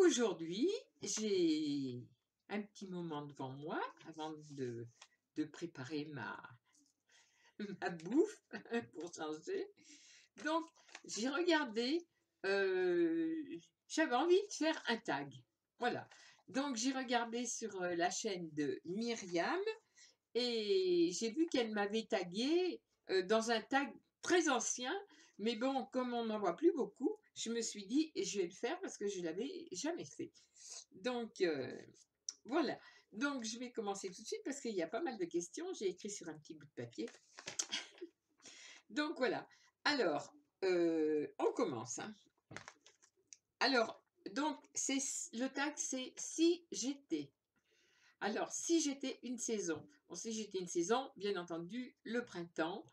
Aujourd'hui, j'ai un petit moment devant moi avant de préparer ma bouffe pour changer. Donc, j'ai regardé, euh, j'avais envie de faire un tag. Voilà. Donc, j'ai regardé sur la chaîne de Myriam et j'ai vu qu'elle m'avait tagué dans un tag très ancien. Mais bon, comme on n'en voit plus beaucoup, je me suis dit, et je vais le faire parce que je ne l'avais jamais fait. Donc, voilà. Donc, je vais commencer tout de suite parce qu'il y a pas mal de questions. J'ai écrit sur un petit bout de papier. Donc, voilà. Alors, on commence, hein. Alors, donc, le tag, c'est si j'étais. Alors, si j'étais une saison. Bon, si j'étais une saison, bien entendu, le printemps,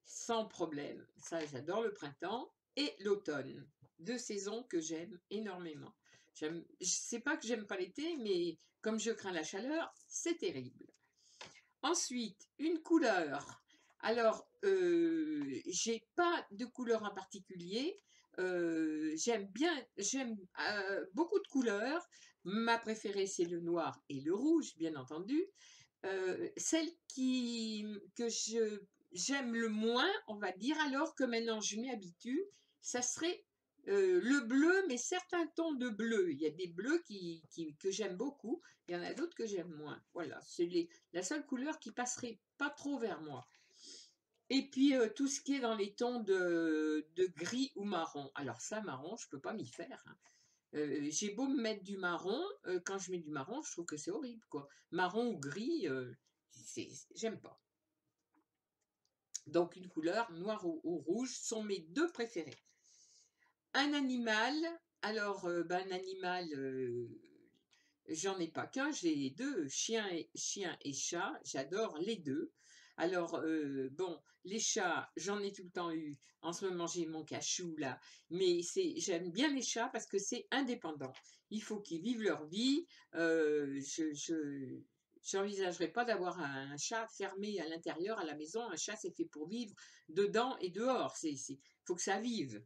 sans problème. Ça, j'adore le printemps et l'automne. Deux saisons que j'aime énormément. Je sais pas que j'aime pas l'été, mais comme je crains la chaleur, c'est terrible. Ensuite, une couleur. Alors, j'ai pas de couleur en particulier. J'aime beaucoup de couleurs. Ma préférée, c'est le noir et le rouge, bien entendu. Celle que j'aime le moins, on va dire, alors que maintenant je m'y habitue, ça serait le bleu, mais certains tons de bleu. Il y a des bleus que j'aime beaucoup, il y en a d'autres que j'aime moins. Voilà, c'est la seule couleur qui passerait pas trop vers moi. Et puis tout ce qui est dans les tons de gris ou marron. Alors ça, marron, je peux pas m'y faire, hein. J'ai beau me mettre du marron, quand je mets du marron, je trouve que c'est horrible, quoi. Marron ou gris, j'aime pas. Donc une couleur, noir ou rouge, sont mes deux préférés. Un animal, alors un animal, j'en ai pas qu'un, j'ai deux, chien et chat, j'adore les deux. Alors, bon, les chats, j'en ai tout le temps eu. En ce moment, j'ai mon cachou là. Mais j'aime bien les chats parce que c'est indépendant. Il faut qu'ils vivent leur vie. J'envisagerais pas d'avoir un chat fermé à l'intérieur, à la maison. Un chat, c'est fait pour vivre dedans et dehors. Faut que ça vive.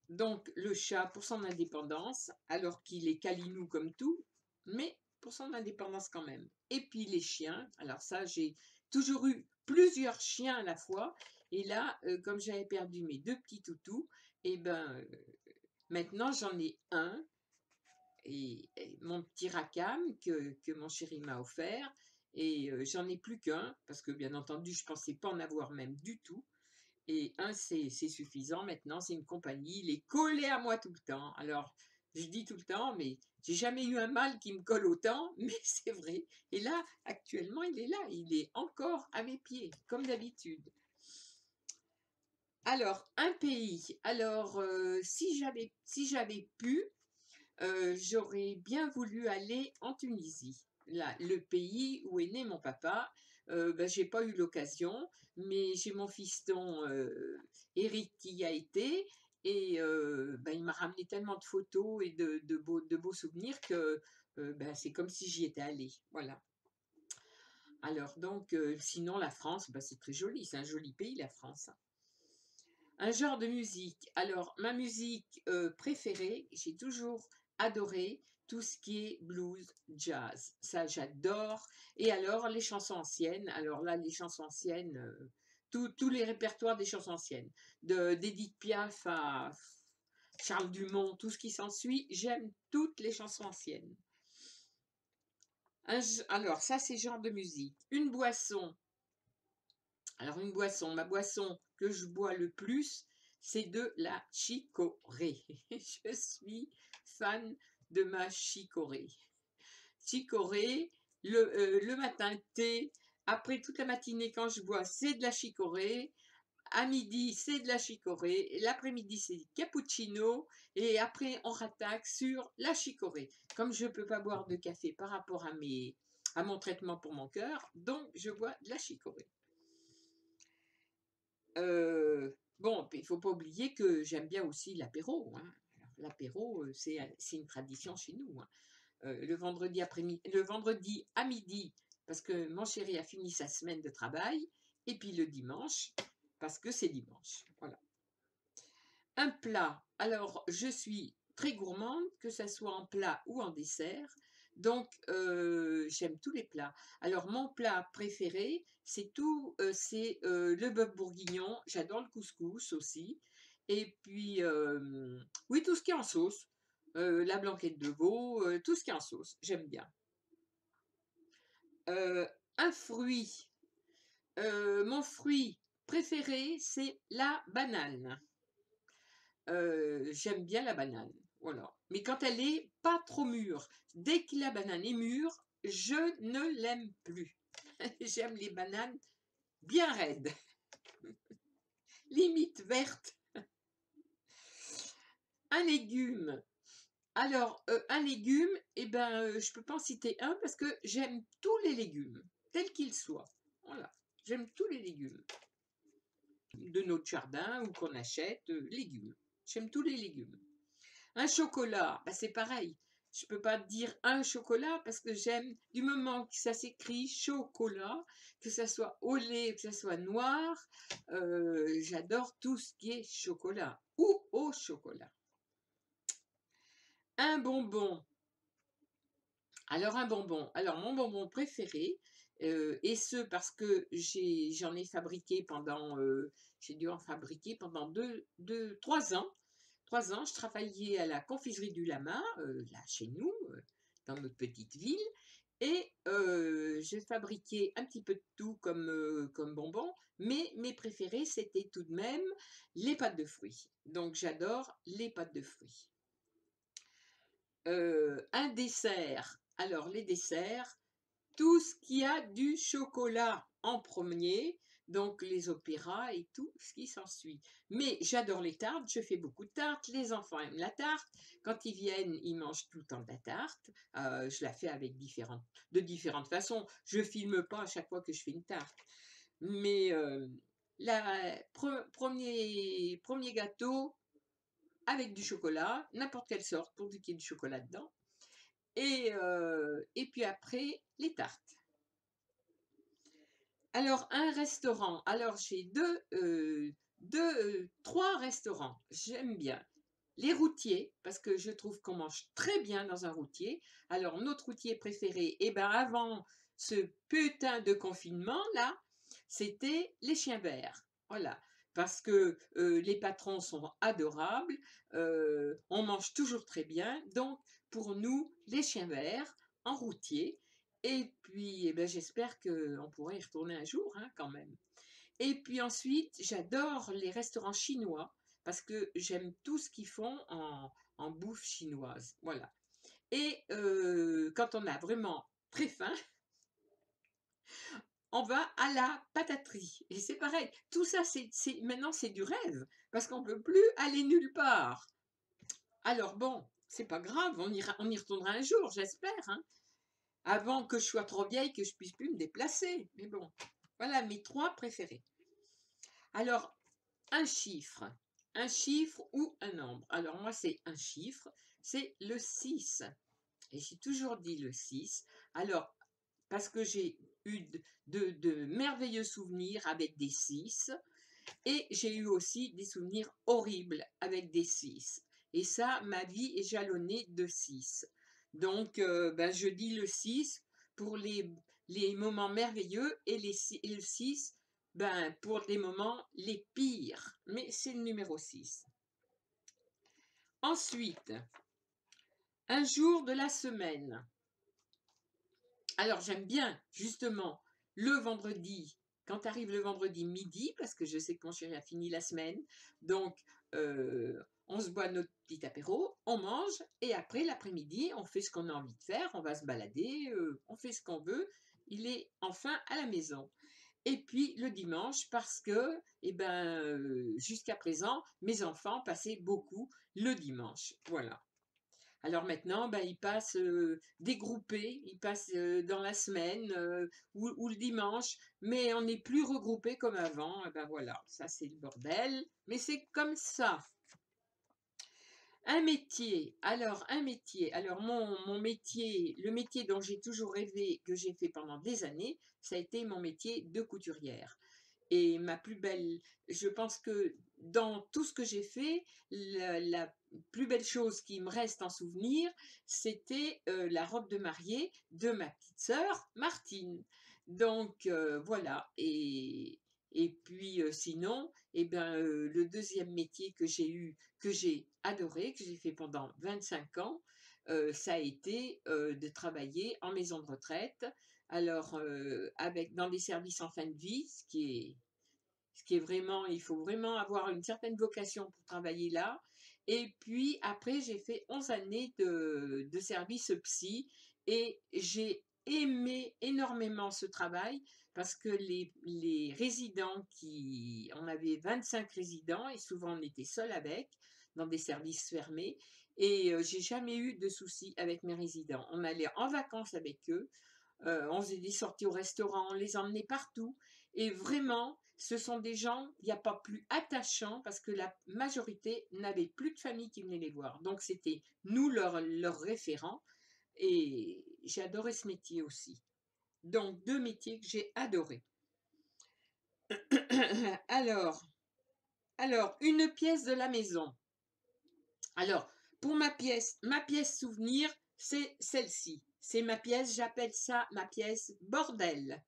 Donc, le chat, pour son indépendance, alors qu'il est câlinou comme tout, mais pour son indépendance quand même. Et puis les chiens, alors ça, j'ai toujours eu plusieurs chiens à la fois. Et là, comme j'avais perdu mes deux petits toutous, et ben, maintenant j'en ai un. Et mon petit racam que mon chéri m'a offert. Et j'en ai plus qu'un, parce que bien entendu, je pensais pas en avoir même du tout. Et un, c'est suffisant. Maintenant, c'est une compagnie. Il est collé à moi tout le temps. Alors, je dis tout le temps, mais j'ai jamais eu un mâle qui me colle autant, mais c'est vrai. Et là, actuellement, il est là. Il est encore à mes pieds, comme d'habitude. Alors, un pays. Alors, si j'avais pu, j'aurais bien voulu aller en Tunisie. Là, le pays où est né mon papa. J'ai pas eu l'occasion, mais j'ai mon fiston Eric qui y a été. Et il m'a ramené tellement de photos et de beaux souvenirs que c'est comme si j'y étais allée. Voilà. Alors donc, sinon la France, c'est très joli, c'est un joli pays la France. Un genre de musique. Alors, ma musique préférée, j'ai toujours adoré tout ce qui est blues, jazz. Ça, j'adore. Et alors, les chansons anciennes. Alors là, les chansons anciennes, tous les répertoires des chansons anciennes. D'Edith Piaf à Charles Dumont, tout ce qui s'ensuit. J'aime toutes les chansons anciennes. Alors, ça, c'est genre de musique. Une boisson. Alors, ma boisson que je bois le plus, c'est de la chicorée. Je suis fan de ma chicorée. Chicorée, le matin, thé. Après, toute la matinée, quand je bois, c'est de la chicorée. À midi, c'est de la chicorée. L'après-midi, c'est cappuccino. Et après, on rattaque sur la chicorée. Comme je ne peux pas boire de café par rapport à mon traitement pour mon cœur, donc je bois de la chicorée. Bon, il ne faut pas oublier que j'aime bien aussi l'apéro, hein. L'apéro, c'est une tradition chez nous, hein. Le vendredi à midi, parce que mon chéri a fini sa semaine de travail, et puis le dimanche, parce que c'est dimanche. Voilà. Un plat. Alors, je suis très gourmande, que ça soit en plat ou en dessert. Donc, j'aime tous les plats. Alors, mon plat préféré, c'est le bœuf bourguignon. J'adore le couscous aussi. Et puis, oui, tout ce qui est en sauce. La blanquette de veau, tout ce qui est en sauce, j'aime bien. Un fruit, mon fruit préféré, c'est la banane. J'aime bien la banane, voilà. Mais quand elle est pas trop mûre, dès que la banane est mûre, je ne l'aime plus. J'aime les bananes bien raides, limite vertes. Un légume. Alors, un légume, eh ben, je peux pas en citer un parce que j'aime tous les légumes, tels qu'ils soient. Voilà, j'aime tous les légumes de notre jardin ou qu'on achète, légumes. J'aime tous les légumes. Un chocolat, bah, c'est pareil. Je peux pas dire un chocolat parce que j'aime, du moment que ça s'écrit chocolat, que ça soit au lait, que ça soit noir, j'adore tout ce qui est chocolat ou au chocolat. Un bonbon. Alors un bonbon. Alors mon bonbon préféré, et ce parce que j'en ai fabriqué pendant, j'ai dû en fabriquer pendant 3 ans. 3 ans, je travaillais à la confiserie du Lama, là chez nous, dans notre petite ville, et j'ai fabriqué un petit peu de tout comme bonbons, mais mes préférés, c'était tout de même les pâtes de fruits. Donc j'adore les pâtes de fruits. Un dessert. Alors les desserts, tout ce qui a du chocolat en premier, donc les opéras et tout ce qui s'ensuit. Mais j'adore les tartes, je fais beaucoup de tartes, les enfants aiment la tarte. Quand ils viennent, ils mangent tout le temps de la tarte. Je la fais avec de différentes façons. Je filme pas à chaque fois que je fais une tarte. Mais premier gâteau avec du chocolat, n'importe quelle sorte, pourvu qu'il y ait du chocolat dedans. Et puis après, les tartes. Alors, un restaurant. Alors, j'ai trois restaurants. J'aime bien. Les routiers, parce que je trouve qu'on mange très bien dans un routier. Alors, notre routier préféré, eh ben, avant ce putain de confinement, là, c'était les chiens verts. Voilà. Parce que les patrons sont adorables, on mange toujours très bien. Donc, pour nous, les chiens verts en routier. Et puis, eh ben, j'espère qu'on pourra y retourner un jour, hein, quand même. Et puis ensuite, j'adore les restaurants chinois parce que j'aime tout ce qu'ils font en bouffe chinoise. Voilà. Et quand on a vraiment très faim, on va à la pataterie. Et c'est pareil. Tout ça, maintenant, c'est du rêve parce qu'on ne peut plus aller nulle part. Alors bon, c'est pas grave, on y retournera un jour, j'espère, hein, avant que je sois trop vieille que je puisse plus me déplacer. Mais bon, voilà mes trois préférés. Alors, un chiffre ou un nombre. Alors moi, c'est un chiffre, c'est le 6. Et j'ai toujours dit le 6. Alors, parce que j'ai eu de merveilleux souvenirs avec des 6. Et j'ai eu aussi des souvenirs horribles avec des 6. Et ça, ma vie est jalonnée de 6. Donc, ben, je dis le 6 pour les moments merveilleux et le 6 ben, pour les moments les pires. Mais c'est le numéro 6. Ensuite, un jour de la semaine. Alors, j'aime bien, justement, le vendredi, quand arrive le vendredi midi, parce que je sais que mon chéri a fini la semaine, donc on se boit notre petit apéro, on mange, et après, l'après-midi, on fait ce qu'on a envie de faire, on va se balader, on fait ce qu'on veut, il est enfin à la maison. Et puis le dimanche, parce que, eh ben, jusqu'à présent, mes enfants passaient beaucoup le dimanche. Voilà. Alors maintenant, ben, ils passent dégroupés, ils passent dans la semaine ou le dimanche, mais on n'est plus regroupés comme avant. Et ben voilà, ça c'est le bordel, mais c'est comme ça. Un métier. Alors, un métier. Alors, mon métier, le métier dont j'ai toujours rêvé, que j'ai fait pendant des années, ça a été mon métier de couturière. Et ma plus belle, je pense que dans tout ce que j'ai fait, la plus belle chose qui me reste en souvenir, c'était la robe de mariée de ma petite sœur Martine. Donc voilà. Et puis sinon, eh ben, le deuxième métier que j'ai eu, que j'ai adoré, que j'ai fait pendant 25 ans, ça a été de travailler en maison de retraite. Alors, dans des services en fin de vie, ce qui est vraiment, il faut vraiment avoir une certaine vocation pour travailler là. Et puis après, j'ai fait 11 années de service psy et j'ai aimé énormément ce travail parce que les résidents on avait 25 résidents et souvent on était seul avec, dans des services fermés. Et j'ai jamais eu de soucis avec mes résidents. On allait en vacances avec eux, on faisait des sorties au restaurant, on les emmenait partout. Et vraiment, ce sont des gens, il n'y a pas plus attachant parce que la majorité n'avait plus de famille qui venait les voir. Donc c'était nous leur référent. Et j'ai adoré ce métier aussi. Donc 2 métiers que j'ai adorés. Alors, une pièce de la maison. Alors, pour ma pièce souvenir, c'est celle-ci. C'est ma pièce, j'appelle ça ma pièce bordel.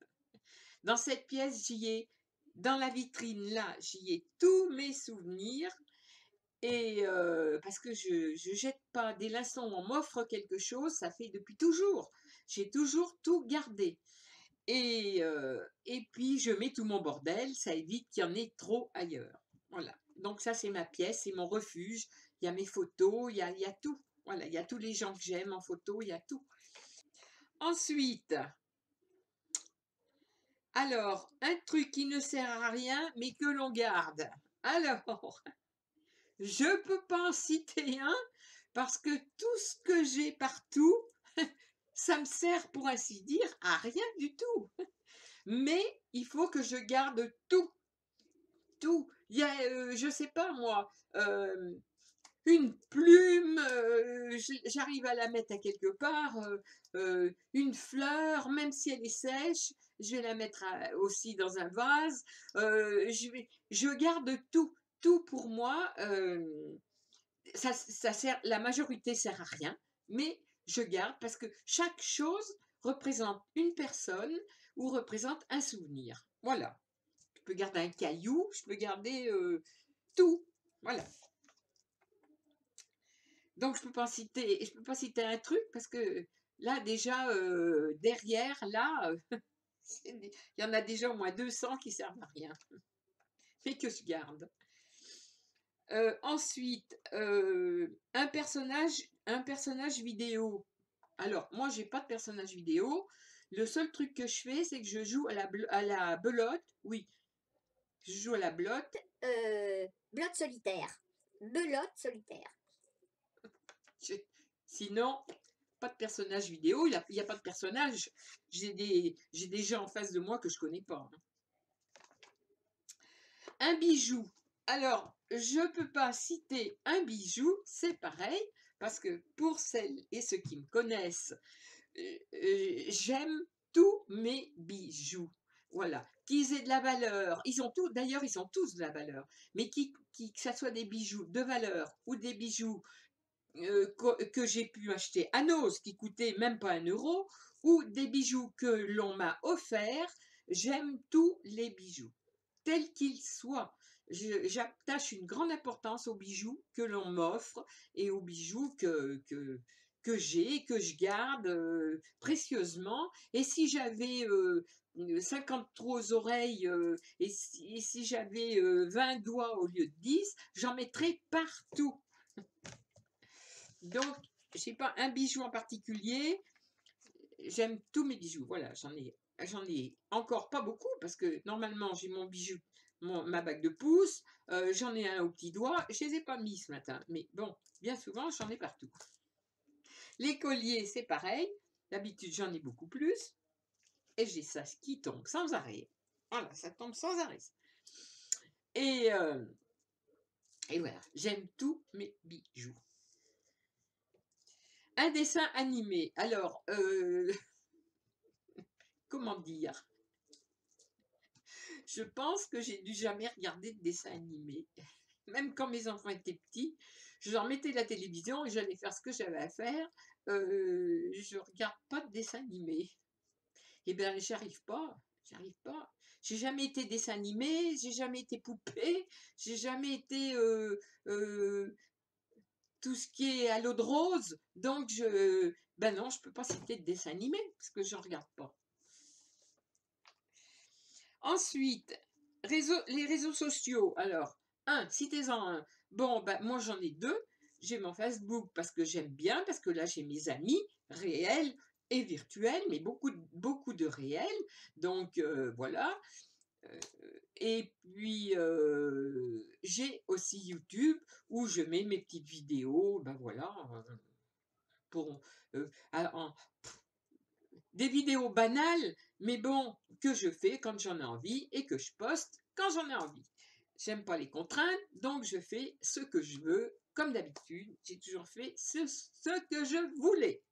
Dans cette pièce, dans la vitrine là, j'y ai tous mes souvenirs. Et parce que je jette pas, dès l'instant où on m'offre quelque chose, ça fait depuis toujours. J'ai toujours tout gardé. Et puis je mets tout mon bordel, ça évite qu'il y en ait trop ailleurs. Voilà. Donc ça c'est ma pièce, c'est mon refuge. Il y a mes photos, il y a tout. Voilà, il y a tous les gens que j'aime en photo, il y a tout. Ensuite, alors, un truc qui ne sert à rien, mais que l'on garde. Alors, je peux pas en citer un, parce que tout ce que j'ai partout, ça me sert, pour ainsi dire, à rien du tout. Mais il faut que je garde tout, tout. Il y a, je sais pas moi, une plume, j'arrive à la mettre à quelque part, une fleur, même si elle est sèche, je vais la mettre aussi dans un vase. Je garde tout, tout pour moi. Ça sert, la majorité sert à rien, mais je garde parce que chaque chose représente une personne ou représente un souvenir. Voilà. Je peux garder un caillou, je peux garder tout. Voilà. Donc je peux pas citer un truc parce que là déjà derrière là il y en a déjà au moins 200 qui servent à rien, mais que je garde. Ensuite, un personnage vidéo. Alors moi j'ai pas de personnage vidéo. Le seul truc que je fais, c'est que je joue à la belote. Oui, je joue à la belote. Belote solitaire. Belote solitaire. Je- Sinon, pas de personnage vidéo, il n'y a pas de personnage. J'ai des gens en face de moi que je connais pas. Un bijou. Alors, je ne peux pas citer un bijou, c'est pareil, parce que pour celles et ceux qui me connaissent, j'aime tous mes bijoux. Voilà, qu'ils aient de la valeur, d'ailleurs ils ont tous de la valeur, mais que ça soit des bijoux de valeur ou des bijoux que j'ai pu acheter à Noz, qui coûtaient même pas 1 euro, ou des bijoux que l'on m'a offerts, j'aime tous les bijoux, tels qu'ils soient. J'attache une grande importance aux bijoux que l'on m'offre et aux bijoux que j'ai, que je garde précieusement. Et si j'avais 50 trous aux oreilles et si j'avais 20 doigts au lieu de 10, j'en mettrais partout. Donc, je sais pas, un bijou en particulier, j'aime tous mes bijoux. Voilà, j'en ai encore pas beaucoup parce que normalement j'ai mon bijou, ma bague de pouce, j'en ai un au petit doigt. Je les ai pas mis ce matin, mais bon, bien souvent j'en ai partout. Les colliers, c'est pareil. D'habitude j'en ai beaucoup plus et j'ai ça qui tombe sans arrêt. Voilà, ça tombe sans arrêt. Et, euh, et voilà, j'aime tous mes bijoux. Un dessin animé. Alors, comment dire? Je pense que j'ai dû jamais regarder de dessin animé. même quand mes enfants étaient petits, je leur mettais la télévision et j'allais faire ce que j'avais à faire. Je regarde pas de dessins animés. Eh bien, j'arrive pas, j'arrive pas. J'ai jamais été dessin animé, j'ai jamais été poupée, j'ai jamais été tout ce qui est à l'eau de rose. Donc, ben non, je peux pas citer de dessin animé parce que je regarde pas. Ensuite, les réseaux sociaux. Alors, citez-en un. Bon, ben, moi j'en ai deux. J'ai mon Facebook parce que j'aime bien, parce que là j'ai mes amis réels et virtuels, mais beaucoup de réels. Donc voilà. Et puis j'ai aussi YouTube où je mets mes petites vidéos. Ben voilà. Pour, des vidéos banales, mais bon, que je fais quand j'en ai envie et que je poste quand j'en ai envie. J'aime pas les contraintes, donc je fais ce que je veux, comme d'habitude. J'ai toujours fait ce que je voulais.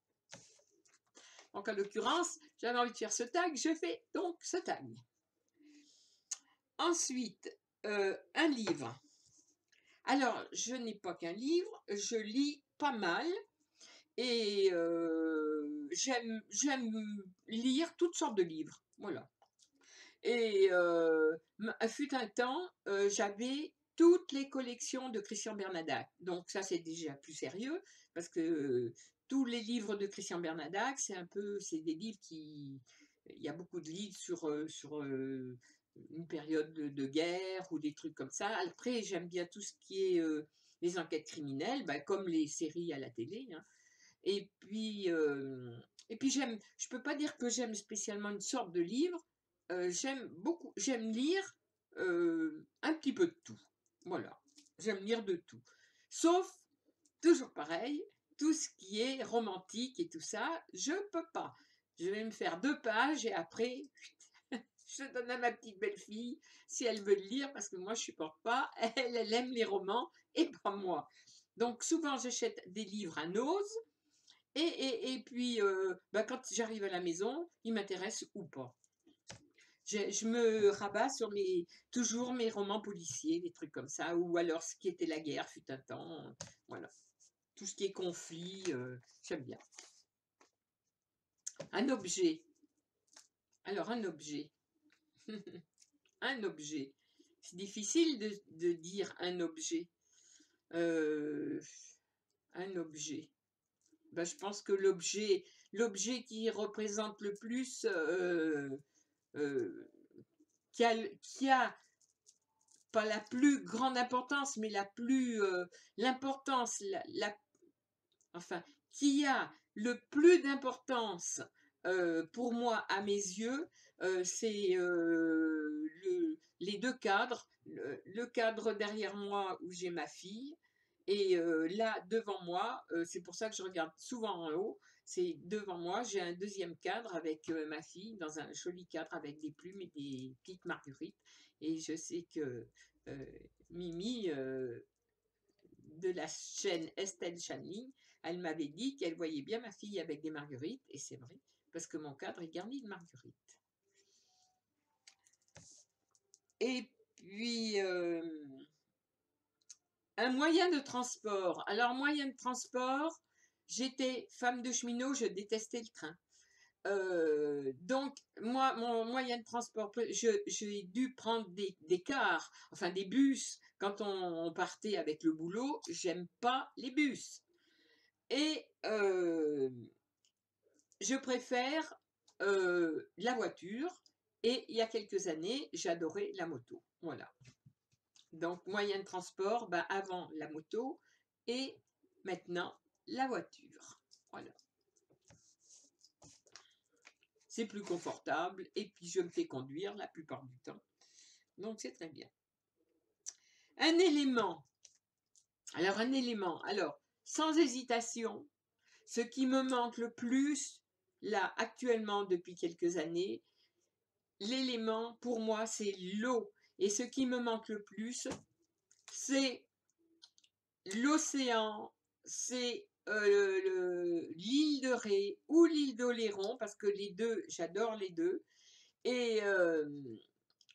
Donc, en l'occurrence, j'avais envie de faire ce tag, je fais donc ce tag. Ensuite, un livre. Alors, je n'ai pas qu'un livre, je lis pas mal. Et j'aime lire toutes sortes de livres, voilà. Et fut un temps, j'avais toutes les collections de Christian Bernadac. Donc ça, c'est déjà plus sérieux, parce que tous les livres de Christian Bernadac, c'est des livres qui... Il y a beaucoup de livres sur une période de guerre ou des trucs comme ça. Après, j'aime bien tout ce qui est les enquêtes criminelles, bah, comme les séries à la télé, hein. Et puis je peux pas dire que j'aime spécialement une sorte de livre. J'aime lire un petit peu de tout. Voilà, j'aime lire de tout. Sauf, toujours pareil, tout ce qui est romantique et tout ça, je peux pas. Je vais me faire 2 pages et après, je donne à ma petite belle-fille si elle veut le lire parce que moi je supporte pas. Elle aime les romans et pas moi. Donc souvent j'achète des livres à Nose. Et puis, bah, quand j'arrive à la maison, il m'intéresse ou pas. Je me rabats sur toujours mes romans policiers, des trucs comme ça, ou alors ce qui était la guerre fut un temps. Voilà. Tout ce qui est conflit, j'aime bien. Un objet. Alors, un objet. Un objet. C'est difficile de dire un objet. Un objet. Ben, je pense que l'objet qui représente le plus, qui a pas la plus grande importance, mais l'importance, enfin, qui a le plus d'importance pour moi à mes yeux, c'est les 2 cadres. Le cadre derrière moi où j'ai ma fille et là devant moi, c'est pour ça que je regarde souvent en haut. C'est devant moi, j'ai un deuxième cadre avec ma fille dans un joli cadre avec des plumes et des petites marguerites. Et je sais que Mimi de la chaîne Estelle Channing, elle m'avait dit qu'elle voyait bien ma fille avec des marguerites, et c'est vrai, parce que mon cadre est garni de marguerites. Et puis, un moyen de transport. Alors, moyen de transport, j'étais femme de cheminot, je détestais le train. Donc, moi, mon moyen de transport, j'ai dû prendre des cars, enfin des bus, quand on partait avec le boulot. J'aime pas les bus. Et je préfère la voiture. Et il y a quelques années, j'adorais la moto. Voilà. Donc, moyen de transport, bah, avant la moto et maintenant la voiture. Voilà. C'est plus confortable et puis je me fais conduire la plupart du temps. Donc, c'est très bien. Un élément. Alors, sans hésitation, ce qui me manque le plus, là, actuellement, depuis quelques années, l'élément, pour moi, c'est l'eau. Et ce qui me manque le plus, c'est l'océan, c'est l'île de Ré ou l'île d'Oléron, parce que les deux, j'adore les deux. Et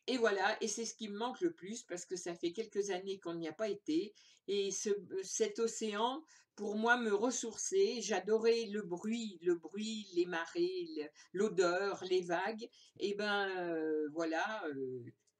Et voilà, et c'est ce qui me manque le plus parce que ça fait quelques années qu'on n'y a pas été. Et cet océan, pour moi, me ressourçait. J'adorais le bruit, les marées, l'odeur, les vagues. Et ben voilà,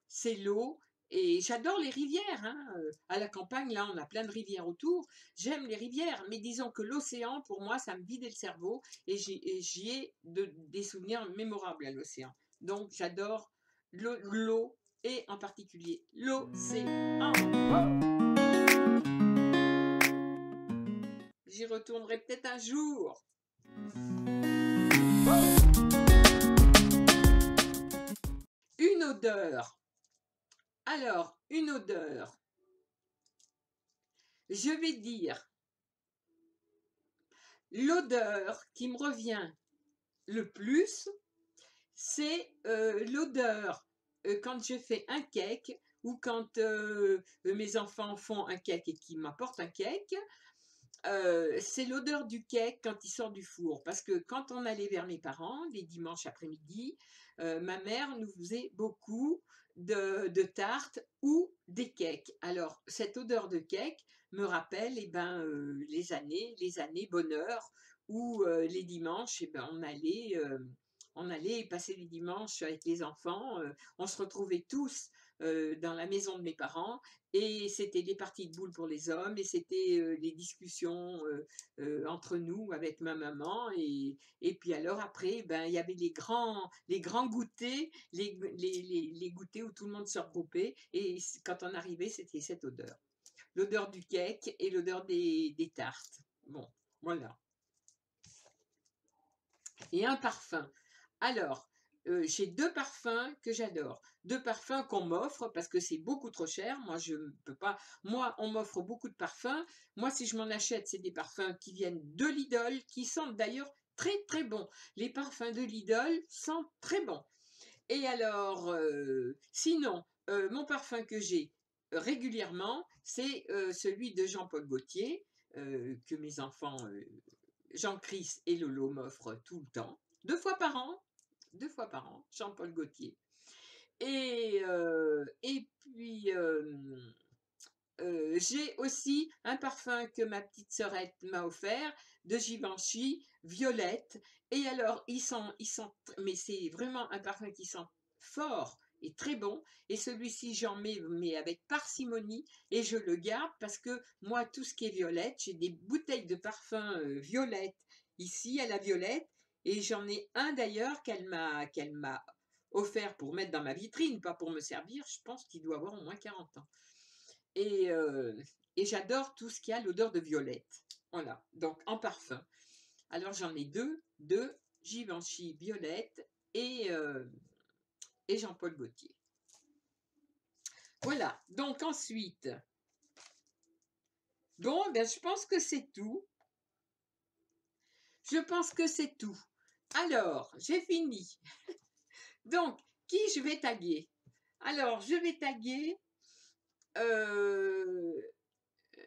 c'est l'eau. Et j'adore les rivières, hein. À la campagne, là, on a plein de rivières autour. J'aime les rivières, mais disons que l'océan, pour moi, ça me vidait le cerveau. Et j'y ai des souvenirs mémorables à l'océan. Donc, j'adore l'eau et en particulier l'océan. J'y retournerai peut-être un jour. Une odeur. Alors, une odeur. Je vais dire l'odeur qui me revient le plus, c'est l'odeur quand je fais un cake ou quand mes enfants font un cake et qu'ils m'apportent un cake. C'est l'odeur du cake quand il sort du four. Parce que quand on allait vers mes parents, les dimanches après-midi, ma mère nous faisait beaucoup de tartes ou des cakes. Alors, cette odeur de cake me rappelle les années bonheur où les dimanches, on allait passer les dimanches avec les enfants. On se retrouvait tous dans la maison de mes parents. Et c'était des parties de boules pour les hommes, et c'était des discussions entre nous avec ma maman. Et puis alors après, ben, il y avait les grands goûters, les goûters où tout le monde se regroupait. Et quand on arrivait, c'était cette odeur. L'odeur du cake et l'odeur des tartes. Bon, voilà. Et un parfum. Alors, j'ai 2 parfums que j'adore. 2 parfums qu'on m'offre parce que c'est beaucoup trop cher. Moi, je ne peux pas. Moi, on m'offre beaucoup de parfums. Moi, si je m'en achète, c'est des parfums qui viennent de Lidl, qui sentent d'ailleurs très très bon. Les parfums de Lidl sentent très bon. Et alors, sinon, mon parfum que j'ai régulièrement, c'est celui de Jean-Paul Gaultier, que mes enfants, Jean-Chris et Lolo m'offrent tout le temps, 2 fois par an, Jean-Paul Gaultier. Et puis, j'ai aussi un parfum que ma petite sœurette m'a offert, de Givenchy, Violette. Et alors, mais c'est vraiment un parfum qui sent fort et très bon. Et celui-ci, j'en mets, mais avec parcimonie, et je le garde parce que moi, tout ce qui est violette, j'ai des bouteilles de parfum violette ici, à la violette. Et j'en ai un d'ailleurs qu'elle m'a offert pour mettre dans ma vitrine, pas pour me servir. Je pense qu'il doit avoir au moins 40 ans. Et, et j'adore tout ce qui a l'odeur de violette. Voilà, donc en parfum. Alors j'en ai deux Givenchy Violette et Jean-Paul Gaultier. Voilà, donc ensuite, bon, ben, je pense que c'est tout. Je pense que c'est tout. Alors, j'ai fini. Donc, qui je vais taguer? Alors, je vais taguer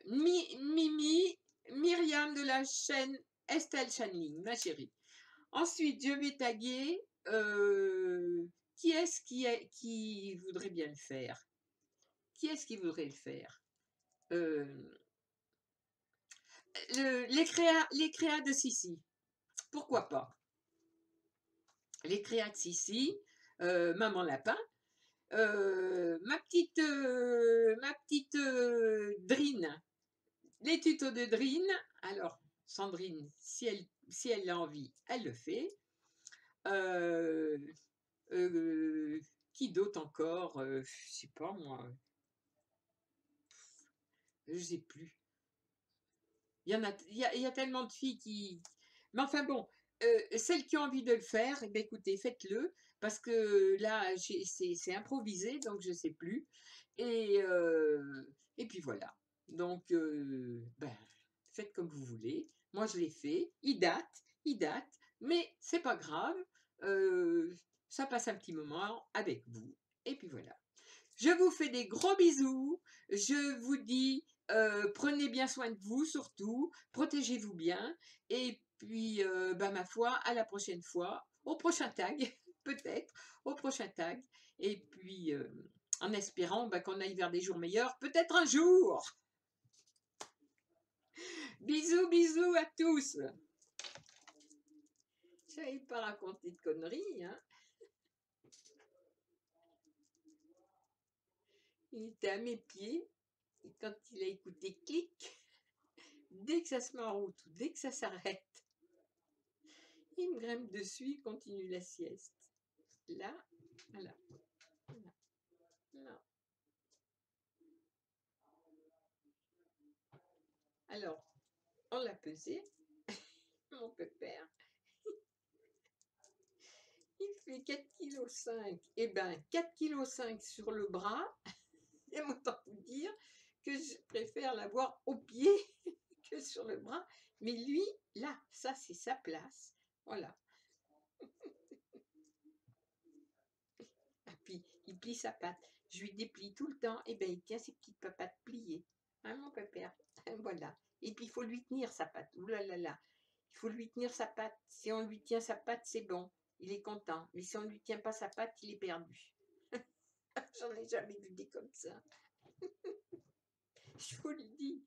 Mimi, Myriam de la chaîne Estelle Channing, ma chérie. Ensuite, je vais taguer qui est-ce qui voudrait bien le faire? Qui est-ce qui voudrait le faire? Les créas de Sissi. Pourquoi pas? Les créas de Sissi, Maman Lapin. Ma petite Drine, les tutos de Drine. Alors, Sandrine, si elle a envie, elle le fait. Qui d'autre encore? Je sais pas moi. Je sais plus. Il y a tellement de filles qui. Mais enfin bon, celles qui ont envie de le faire, eh bien, écoutez, faites-le. Parce que là, c'est improvisé, donc je ne sais plus. Et puis voilà. Donc, ben, faites comme vous voulez. Moi, je l'ai fait. Il date, mais c'est pas grave. Ça passe un petit moment avec vous. Et puis voilà. Je vous fais des gros bisous. Je vous dis, prenez bien soin de vous surtout. Protégez-vous bien. Et puis, ma foi, à la prochaine fois. Au prochain tag, peut-être. Au prochain tag. Et puis, en espérant qu'on aille vers des jours meilleurs, peut-être un jour. Bisous, bisous à tous. Je n'avais pas raconté de conneries, hein. Il était à mes pieds, et quand il a écouté clic, dès que ça se met en route, ou dès que ça s'arrête, il me grimpe dessus, il continue la sieste. Là, voilà. Là. Alors, on l'a pesé, mon pépère. Il fait 4,5 kg. Eh bien, 4,5 kg sur le bras, et autant vous dire que je préfère l'avoir au pied que sur le bras. Mais lui, là, ça c'est sa place. Voilà. Et puis, il plie sa patte. Je lui déplie tout le temps. Et bien, il tient ses petites pattes pliées. Hein, mon pépère? Voilà. Et puis, il faut lui tenir sa patte. Ouh là là là. Il faut lui tenir sa patte. Si on lui tient sa patte, c'est bon. Il est content. Mais si on ne lui tient pas sa patte, il est perdu. J'en ai jamais vu des comme ça. Je vous le dis.